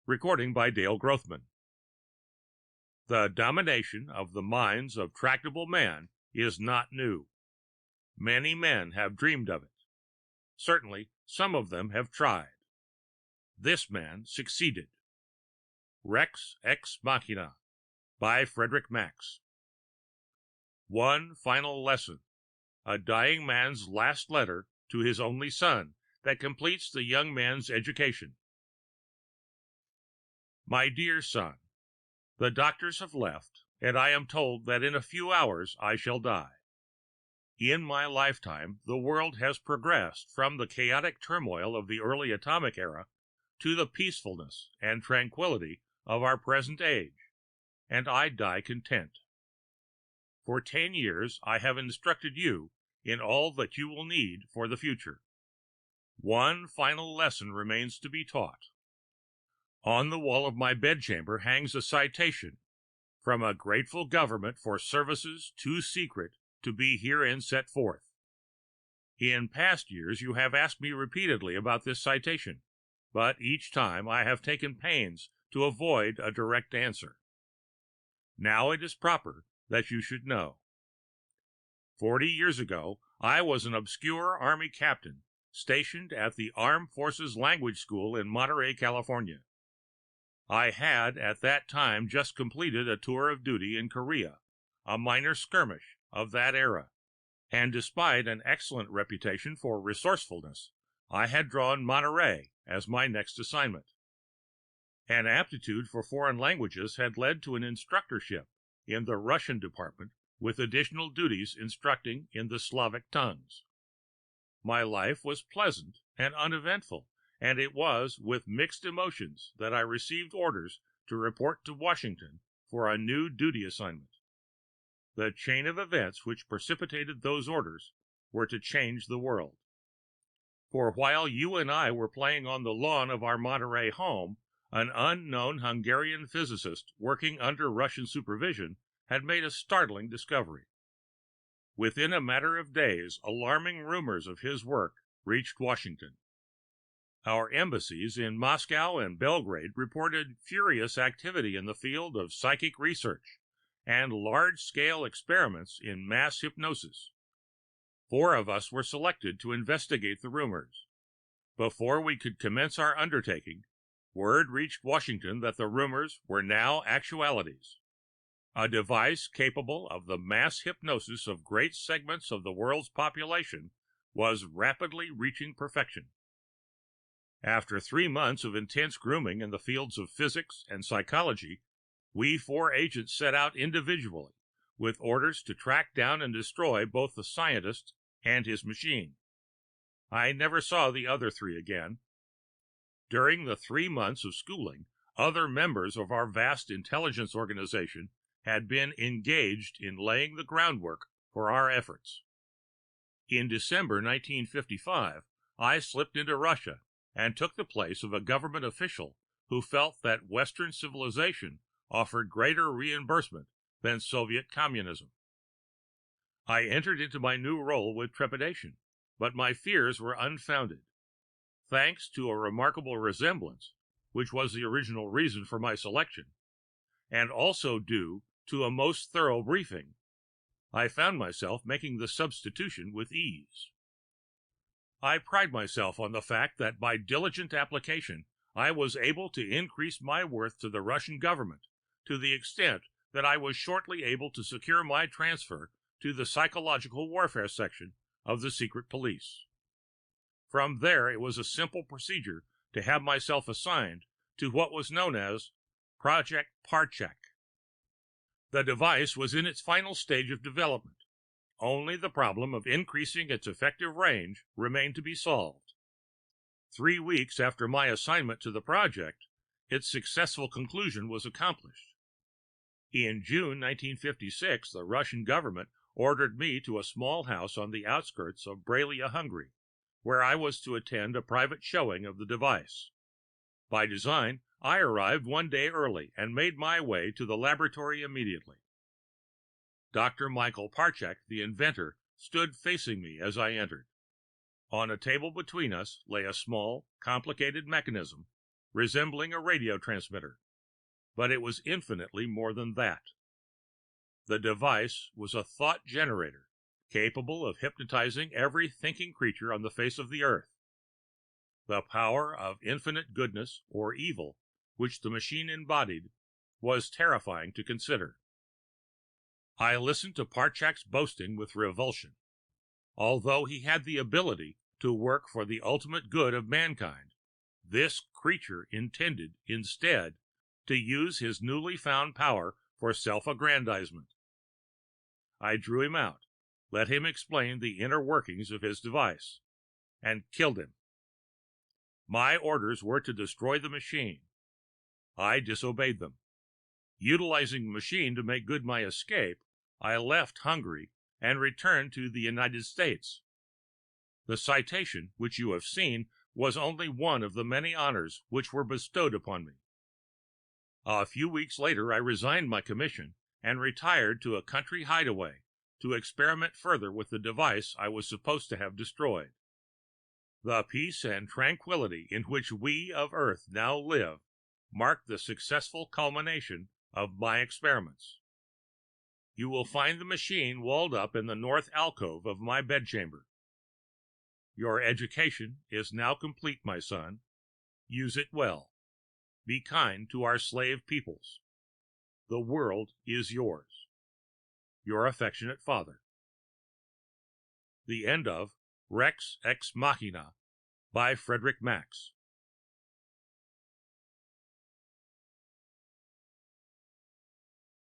Recording by Dale Grothman. The domination of the minds of tractable men is not new. Many men have dreamed of it. Certainly, some of them have tried. This man succeeded. Rex Ex Machina by Frederic Max. One final lesson, a dying man's last letter to his only son that completes the young man's education. My dear son, the doctors have left, and I am told that in a few hours I shall die. In my lifetime, the world has progressed from the chaotic turmoil of the early atomic era to the peacefulness and tranquility of our present age, and I die content. For 10 years I have instructed you in all that you will need for the future. One final lesson remains to be taught. On the wall of my bedchamber hangs a citation from a grateful government for services too secret to be herein set forth. In past years you have asked me repeatedly about this citation, but each time I have taken pains to avoid a direct answer. Now it is proper that you should know. 40 years ago I was an obscure Army captain stationed at the Armed Forces Language School in Monterey, California. I had at that time just completed a tour of duty in Korea, a minor skirmish of that era, and despite an excellent reputation for resourcefulness, I had drawn Monterey as my next assignment. An aptitude for foreign languages had led to an instructorship in the Russian department with additional duties instructing in the Slavic tongues. My life was pleasant and uneventful, and it was with mixed emotions that I received orders to report to Washington for a new duty assignment. The chain of events which precipitated those orders were to change the world. For while you and I were playing on the lawn of our Monterey home, an unknown Hungarian physicist working under Russian supervision had made a startling discovery. Within a matter of days, alarming rumors of his work reached Washington. Our embassies in Moscow and Belgrade reported furious activity in the field of psychic research and large-scale experiments in mass hypnosis. 4 of us were selected to investigate the rumors. Before we could commence our undertaking, word reached Washington that the rumors were now actualities. A device capable of the mass hypnosis of great segments of the world's population was rapidly reaching perfection. After 3 months of intense grooming in the fields of physics and psychology, we 4 agents set out individually, with orders to track down and destroy both the scientist and his machine. I never saw the other 3 again. During the 3 months of schooling, other members of our vast intelligence organization had been engaged in laying the groundwork for our efforts. In December 1955, I slipped into Russia and took the place of a government official who felt that Western civilization offered greater reimbursement than Soviet communism. I entered into my new role with trepidation, but my fears were unfounded. Thanks to a remarkable resemblance, which was the original reason for my selection, and also due to a most thorough briefing, I found myself making the substitution with ease. I pride myself on the fact that by diligent application I was able to increase my worth to the Russian government to the extent that I was shortly able to secure my transfer to the psychological warfare section of the secret police. From there it was a simple procedure to have myself assigned to what was known as Project Parchak. The device was in its final stage of development. Only the problem of increasing its effective range remained to be solved. 3 weeks after my assignment to the project, its successful conclusion was accomplished. In June 1956, the Russian government ordered me to a small house on the outskirts of Bralia, Hungary, where I was to attend a private showing of the device. By design, I arrived 1 day early and made my way to the laboratory immediately. Dr. Michael Parchak, the inventor, stood facing me as I entered. On a table between us lay a small, complicated mechanism resembling a radio transmitter, but it was infinitely more than that. The device was a thought generator capable of hypnotizing every thinking creature on the face of the earth. The power of infinite goodness or evil which the machine embodied was terrifying to consider. I listened to Parchak's boasting with revulsion. Although he had the ability to work for the ultimate good of mankind, this creature intended, instead, to use his newly found power for self-aggrandizement. I drew him out, let him explain the inner workings of his device, and killed him. My orders were to destroy the machine. I disobeyed them. Utilizing the machine to make good my escape, I left Hungary and returned to the United States. The citation which you have seen was only one of the many honors which were bestowed upon me. A few weeks later I resigned my commission and retired to a country hideaway to experiment further with the device I was supposed to have destroyed. The peace and tranquility in which we of Earth now live marked the successful culmination of my experiments. You will find the machine walled up in the north alcove of my bedchamber. Your education is now complete, my son. Use it well. Be kind to our slave peoples. The world is yours. Your affectionate father. The end of Rex Ex Machina by Frederic Max.